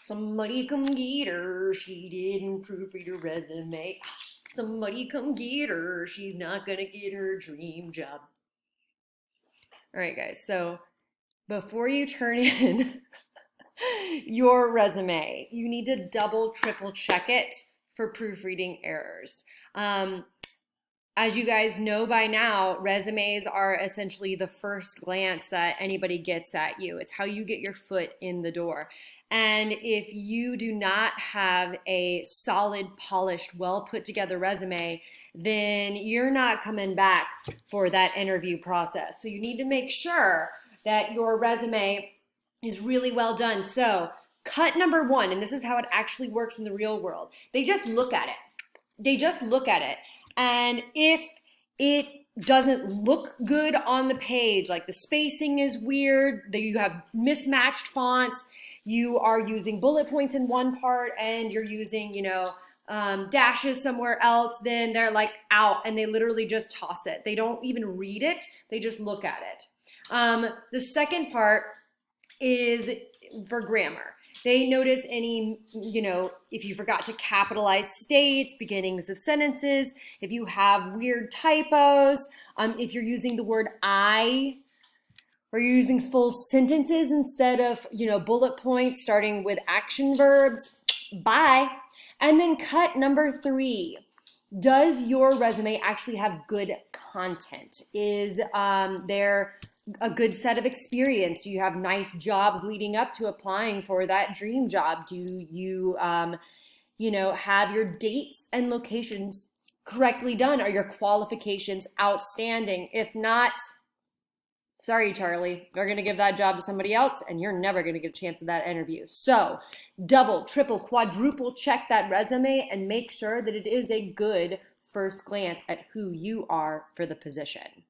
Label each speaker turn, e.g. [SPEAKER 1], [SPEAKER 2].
[SPEAKER 1] Somebody come get her. She didn't proofread her resume. Somebody come get her. She's not gonna get her dream job. All right, guys. So before you turn in your resume, you need to double, triple check it for proofreading errors. As you guys know by now, resumes are essentially the first glance that anybody gets at you. It's how you get your foot in the door. And if you do not have a solid, polished, well put together resume, then you're not coming back for that interview process. So you need to make sure that your resume is really well done. So, cut number one, and this is how it actually works in the real world. They just look at it. They just look at it. And if it doesn't look good on the page, like the spacing is weird, that you have mismatched fonts, you are using bullet points in one part and you're using, dashes somewhere else, then they're like out and they literally just toss it. They don't even read it, they just look at it. The second part is for grammar. They notice any, if you forgot to capitalize states, beginnings of sentences, if you have weird typos, if you're using the word I, or you're using full sentences instead of, bullet points starting with action verbs, bye. And then cut number three. Does your resume actually have good content? Is there a good set of experience? Do you have nice jobs leading up to applying for that dream job? Do you, have your dates and locations correctly done? Are your qualifications outstanding? If not, sorry, Charlie, they're going to give that job to somebody else and you're never going to get a chance at that interview. So double, triple, quadruple check that resume and make sure that it is a good first glance at who you are for the position.